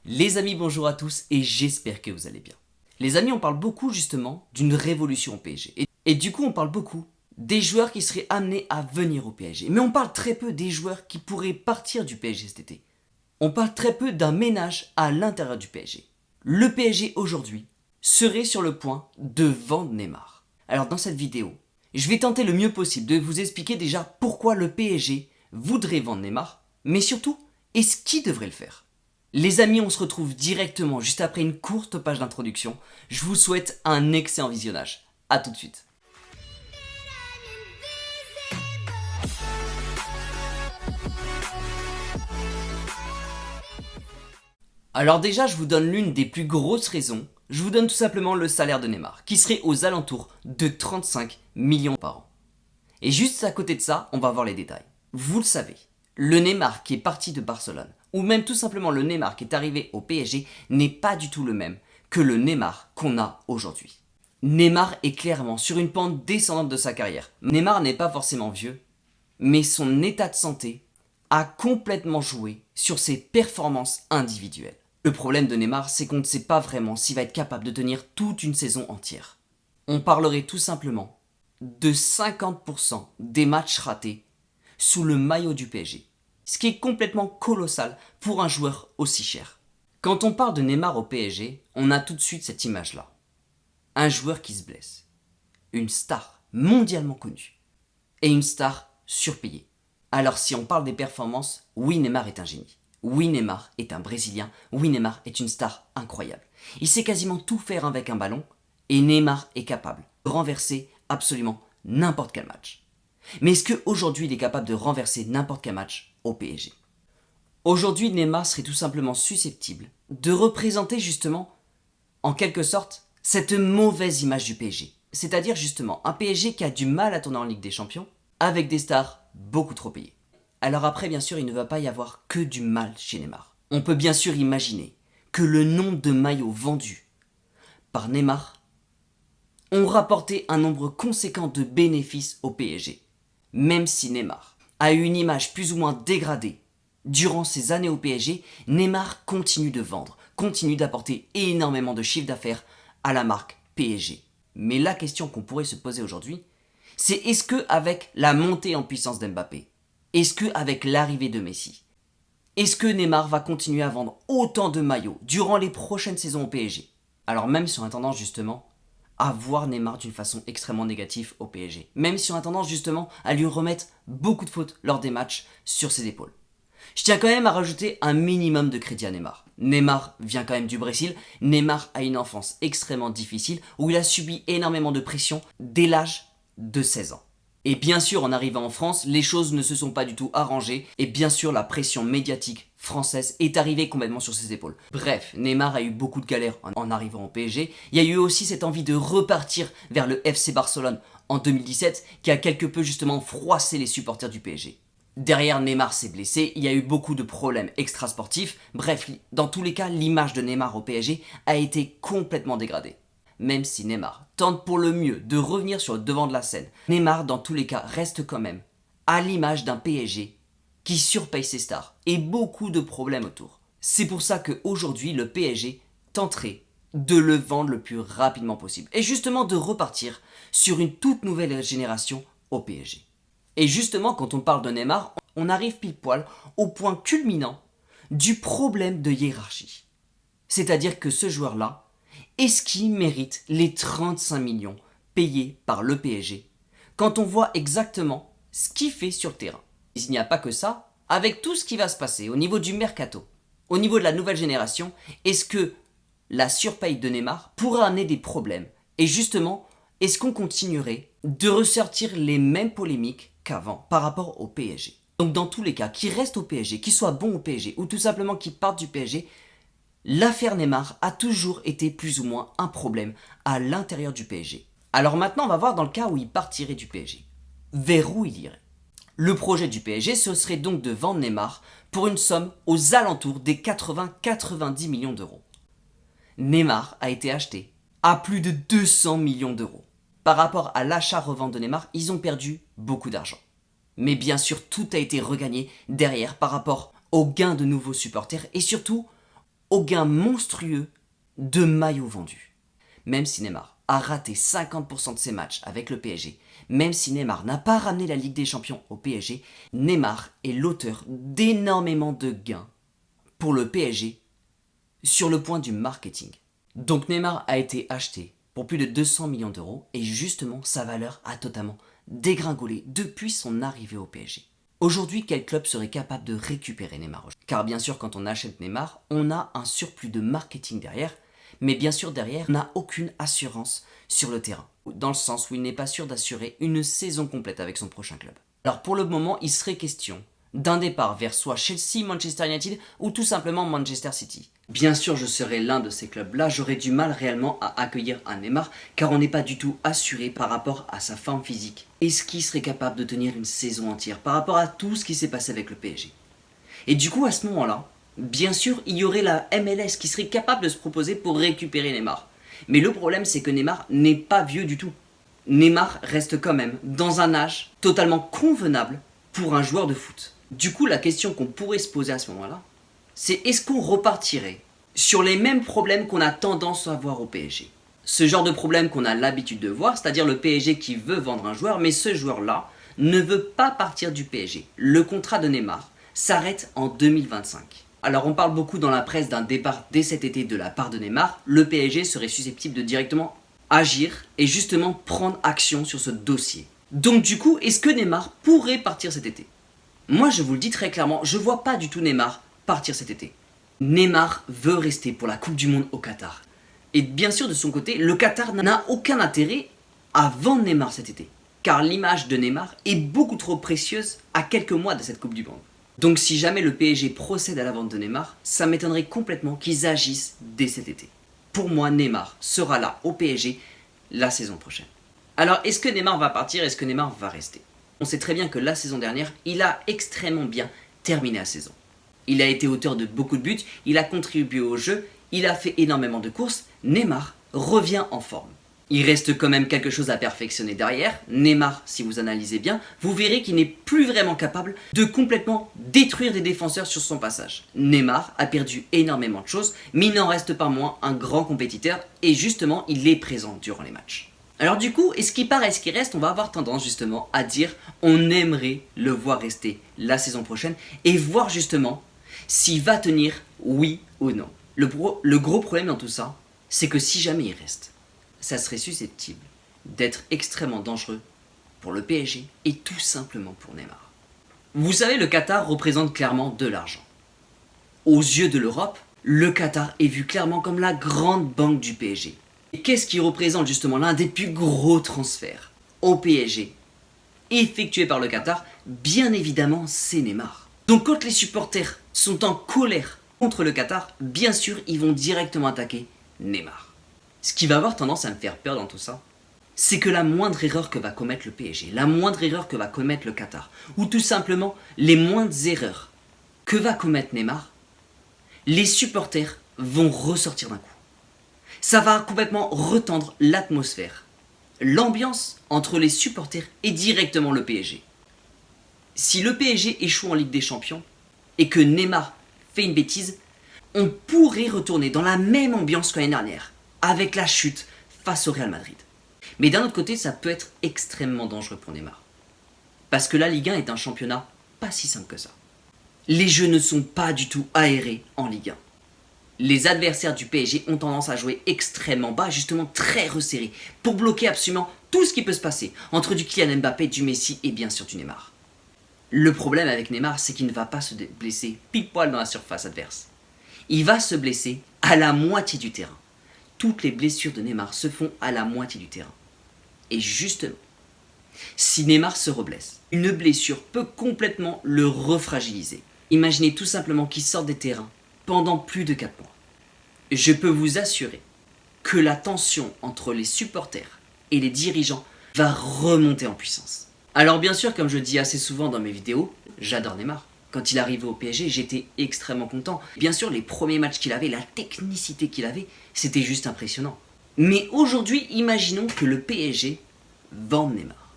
Les amis, bonjour à tous et j'espère que vous allez bien. Les amis, on parle beaucoup justement d'une révolution au PSG. Et du coup, on parle beaucoup des joueurs qui seraient amenés à venir au PSG. Mais on parle très peu des joueurs qui pourraient partir du PSG cet été. On parle très peu d'un ménage à l'intérieur du PSG. Le PSG aujourd'hui serait sur le point de vendre Neymar. Alors dans cette vidéo, je vais tenter le mieux possible de vous expliquer déjà pourquoi le PSG voudrait vendre Neymar, mais surtout, est-ce qu'il devrait le faire. Les amis, on se retrouve directement juste après une courte page d'introduction. Je vous souhaite un excellent visionnage. A tout de suite. Alors déjà, je vous donne l'une des plus grosses raisons. Je vous donne tout simplement le salaire de Neymar, qui serait aux alentours de 35 millions par an. Et juste à côté de ça, on va voir les détails. Vous le savez, le Neymar qui est parti de Barcelone, ou même tout simplement le Neymar qui est arrivé au PSG, n'est pas du tout le même que le Neymar qu'on a aujourd'hui. Neymar est clairement sur une pente descendante de sa carrière. Neymar n'est pas forcément vieux, mais son état de santé a complètement joué sur ses performances individuelles. Le problème de Neymar, c'est qu'on ne sait pas vraiment s'il va être capable de tenir toute une saison entière. On parlerait tout simplement de 50% des matchs ratés sous le maillot du PSG. Ce qui est complètement colossal pour un joueur aussi cher. Quand on parle de Neymar au PSG, on a tout de suite cette image-là. Un joueur qui se blesse. Une star mondialement connue. Et une star surpayée. Alors si on parle des performances, oui Neymar est un génie. Oui Neymar est un Brésilien. Oui Neymar est une star incroyable. Il sait quasiment tout faire avec un ballon. Et Neymar est capable de renverser absolument n'importe quel match. Mais est-ce qu'aujourd'hui il est capable de renverser n'importe quel match au PSG? Aujourd'hui, Neymar serait tout simplement susceptible de représenter justement, en quelque sorte, cette mauvaise image du PSG. C'est-à-dire justement un PSG qui a du mal à tourner en Ligue des Champions avec des stars beaucoup trop payées. Alors après, bien sûr, il ne va pas y avoir que du mal chez Neymar. On peut bien sûr imaginer que le nombre de maillots vendus par Neymar ont rapporté un nombre conséquent de bénéfices au PSG. Même si Neymar a eu une image plus ou moins dégradée durant ses années au PSG, Neymar continue de vendre, continue d'apporter énormément de chiffre d'affaires à la marque PSG. Mais la question qu'on pourrait se poser aujourd'hui, c'est est-ce que avec la montée en puissance d'Mbappé, est-ce que avec l'arrivée de Messi, est-ce que Neymar va continuer à vendre autant de maillots durant les prochaines saisons au PSG? Alors même si on a tendance justement à voir Neymar d'une façon extrêmement négative au PSG. Même si on a tendance justement à lui remettre beaucoup de fautes lors des matchs sur ses épaules. Je tiens quand même à rajouter un minimum de crédit à Neymar. Neymar vient quand même du Brésil. Neymar a une enfance extrêmement difficile où il a subi énormément de pression dès l'âge de 16 ans. Et bien sûr, en arrivant en France, les choses ne se sont pas du tout arrangées et bien sûr, la pression médiatique française est arrivée complètement sur ses épaules. Bref, Neymar a eu beaucoup de galères en arrivant au PSG. Il y a eu aussi cette envie de repartir vers le FC Barcelone en 2017 qui a quelque peu justement froissé les supporters du PSG. Derrière, Neymar s'est blessé, il y a eu beaucoup de problèmes extrasportifs. Bref, dans tous les cas, l'image de Neymar au PSG a été complètement dégradée. Même si Neymar tente pour le mieux de revenir sur le devant de la scène, Neymar dans tous les cas reste quand même à l'image d'un PSG qui surpaye ses stars et beaucoup de problèmes autour. C'est pour ça qu'aujourd'hui le PSG tenterait de le vendre le plus rapidement possible et justement de repartir sur une toute nouvelle génération au PSG. Et justement quand on parle de Neymar, on arrive pile poil au point culminant du problème de hiérarchie. C'est-à-dire que ce joueur-là, est-ce qu'il mérite les 35 millions payés par le PSG quand on voit exactement ce qu'il fait sur le terrain? Il n'y a pas que ça, avec tout ce qui va se passer au niveau du mercato, au niveau de la nouvelle génération, est-ce que la surpaye de Neymar pourra amener des problèmes? Et justement, est-ce qu'on continuerait de ressortir les mêmes polémiques qu'avant par rapport au PSG? Donc dans tous les cas, qu'il reste au PSG, qu'il soit bon au PSG ou tout simplement qu'il parte du PSG, l'affaire Neymar a toujours été plus ou moins un problème à l'intérieur du PSG. Alors maintenant, on va voir dans le cas où il partirait du PSG. Vers où il irait? Le projet du PSG, ce serait donc de vendre Neymar pour une somme aux alentours des 80-90 millions d'euros. Neymar a été acheté à plus de 200 millions d'euros. Par rapport à l'achat-revente de Neymar, ils ont perdu beaucoup d'argent. Mais bien sûr, tout a été regagné derrière par rapport aux gains de nouveaux supporters et surtout au gain monstrueux de maillots vendus. Même si Neymar a raté 50% de ses matchs avec le PSG, même si Neymar n'a pas ramené la Ligue des Champions au PSG, Neymar est l'auteur d'énormément de gains pour le PSG sur le point du marketing. Donc Neymar a été acheté pour plus de 200 millions d'euros et justement sa valeur a totalement dégringolé depuis son arrivée au PSG. Aujourd'hui, quel club serait capable de récupérer Neymar? Car bien sûr, quand on achète Neymar, on a un surplus de marketing derrière, mais bien sûr derrière, on n'a aucune assurance sur le terrain, dans le sens où il n'est pas sûr d'assurer une saison complète avec son prochain club. Alors pour le moment, il serait question d'un départ vers soit Chelsea, Manchester United ou tout simplement Manchester City. Bien sûr, je serais l'un de ces clubs-là, j'aurais du mal réellement à accueillir un Neymar car on n'est pas du tout assuré par rapport à sa forme physique. Est-ce qu'il serait capable de tenir une saison entière par rapport à tout ce qui s'est passé avec le PSG? Et du coup, à ce moment-là, bien sûr, il y aurait la MLS qui serait capable de se proposer pour récupérer Neymar. Mais le problème, c'est que Neymar n'est pas vieux du tout. Neymar reste quand même dans un âge totalement convenable pour un joueur de foot. Du coup, la question qu'on pourrait se poser à ce moment-là, c'est est-ce qu'on repartirait sur les mêmes problèmes qu'on a tendance à voir au PSG? Ce genre de problème qu'on a l'habitude de voir, c'est-à-dire le PSG qui veut vendre un joueur, mais ce joueur-là ne veut pas partir du PSG. Le contrat de Neymar s'arrête en 2025. Alors on parle beaucoup dans la presse d'un départ dès cet été de la part de Neymar. Le PSG serait susceptible de directement agir et justement prendre action sur ce dossier. Donc du coup, est-ce que Neymar pourrait partir cet été? Moi je vous le dis très clairement, je vois pas du tout Neymar partir cet été. Neymar veut rester pour la Coupe du Monde au Qatar. Et bien sûr de son côté, le Qatar n'a aucun intérêt à vendre Neymar cet été. Car l'image de Neymar est beaucoup trop précieuse à quelques mois de cette Coupe du Monde. Donc si jamais le PSG procède à la vente de Neymar, ça m'étonnerait complètement qu'ils agissent dès cet été. Pour moi, Neymar sera là au PSG la saison prochaine. Alors est-ce que Neymar va partir? Est-ce que Neymar va rester? On sait très bien que la saison dernière, il a extrêmement bien terminé la saison. Il a été auteur de beaucoup de buts, il a contribué au jeu, il a fait énormément de courses. Neymar revient en forme. Il reste quand même quelque chose à perfectionner derrière. Neymar, si vous analysez bien, vous verrez qu'il n'est plus vraiment capable de complètement détruire des défenseurs sur son passage. Neymar a perdu énormément de choses, mais il n'en reste pas moins un grand compétiteur et justement, il est présent durant les matchs. Alors du coup, est-ce qu'il part, est-ce qu'il reste? On va avoir tendance justement à dire on aimerait le voir rester la saison prochaine et voir justement s'il va tenir oui ou non. Le gros problème dans tout ça, c'est que si jamais il reste, ça serait susceptible d'être extrêmement dangereux pour le PSG et tout simplement pour Neymar. Vous savez, le Qatar représente clairement de l'argent. Aux yeux de l'Europe, le Qatar est vu clairement comme la grande banque du PSG. Et qu'est-ce qui représente justement l'un des plus gros transferts au PSG effectués par le Qatar? Bien évidemment, c'est Neymar. Donc quand les supporters sont en colère contre le Qatar, bien sûr, ils vont directement attaquer Neymar. Ce qui va avoir tendance à me faire peur dans tout ça, c'est que la moindre erreur que va commettre le PSG, la moindre erreur que va commettre le Qatar, ou tout simplement les moindres erreurs que va commettre Neymar, les supporters vont ressortir d'un coup. Ça va complètement retendre l'atmosphère, l'ambiance entre les supporters et directement le PSG. Si le PSG échoue en Ligue des Champions et que Neymar fait une bêtise, on pourrait retourner dans la même ambiance que l'année dernière, avec la chute face au Real Madrid. Mais d'un autre côté, ça peut être extrêmement dangereux pour Neymar. Parce que la Ligue 1 est un championnat pas si simple que ça. Les jeux ne sont pas du tout aérés en Ligue 1. Les adversaires du PSG ont tendance à jouer extrêmement bas, justement très resserrés, pour bloquer absolument tout ce qui peut se passer entre du Kylian Mbappé, du Messi et bien sûr du Neymar. Le problème avec Neymar, c'est qu'il ne va pas se blesser pile poil dans la surface adverse. Il va se blesser à la moitié du terrain. Toutes les blessures de Neymar se font à la moitié du terrain. Et justement, si Neymar se reblesse, une blessure peut complètement le refragiliser. Imaginez tout simplement qu'il sorte des terrains pendant plus de 4 mois. Je peux vous assurer que la tension entre les supporters et les dirigeants va remonter en puissance. Alors bien sûr, comme je dis assez souvent dans mes vidéos, j'adore Neymar. Quand il arrivait au PSG, j'étais extrêmement content. Bien sûr, les premiers matchs qu'il avait, la technicité qu'il avait, c'était juste impressionnant. Mais aujourd'hui, imaginons que le PSG vende Neymar.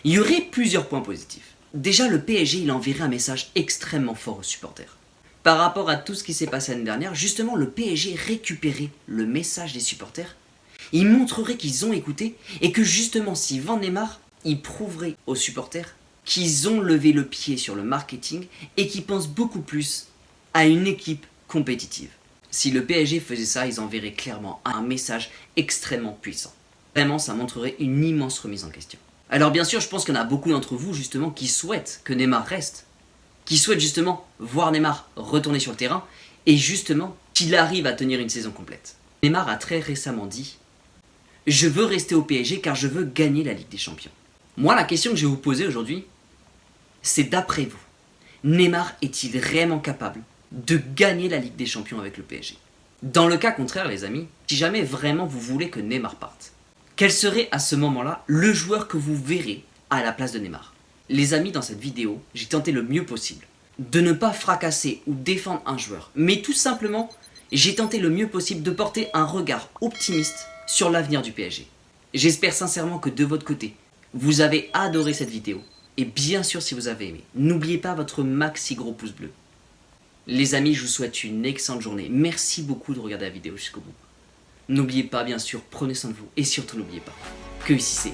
Il y aurait plusieurs points positifs. Déjà, le PSG, il enverrait un message extrêmement fort aux supporters. par rapport à tout ce qui s'est passé l'année dernière, justement le PSG récupérait le message des supporters. Ils montreraient qu'ils ont écouté et que justement s'ils vendent Neymar, ils prouveraient aux supporters qu'ils ont levé le pied sur le marketing et qu'ils pensent beaucoup plus à une équipe compétitive. Si le PSG faisait ça, ils enverraient clairement un message extrêmement puissant. Vraiment, ça montrerait une immense remise en question. Alors bien sûr, je pense qu'il y en a beaucoup d'entre vous justement qui souhaitent que Neymar reste, qui souhaitent justement voir Neymar retourner sur le terrain et justement qu'il arrive à tenir une saison complète. Neymar a très récemment dit « Je veux rester au PSG car je veux gagner la Ligue des Champions ». Moi, la question que je vais vous poser aujourd'hui, c'est d'après vous, Neymar est-il réellement capable de gagner la Ligue des Champions avec le PSG? Dans le cas contraire, les amis, si jamais vraiment vous voulez que Neymar parte, quel serait à ce moment-là le joueur que vous verrez à la place de Neymar? Les amis, dans cette vidéo, j'ai tenté le mieux possible de ne pas fracasser ou défendre un joueur, mais tout simplement, j'ai tenté le mieux possible de porter un regard optimiste sur l'avenir du PSG. J'espère sincèrement que de votre côté, vous avez adoré cette vidéo. Et bien sûr, si vous avez aimé, n'oubliez pas votre maxi gros pouce bleu. Les amis, je vous souhaite une excellente journée. Merci beaucoup de regarder la vidéo jusqu'au bout. N'oubliez pas, bien sûr, prenez soin de vous. Et surtout, n'oubliez pas que ici c'est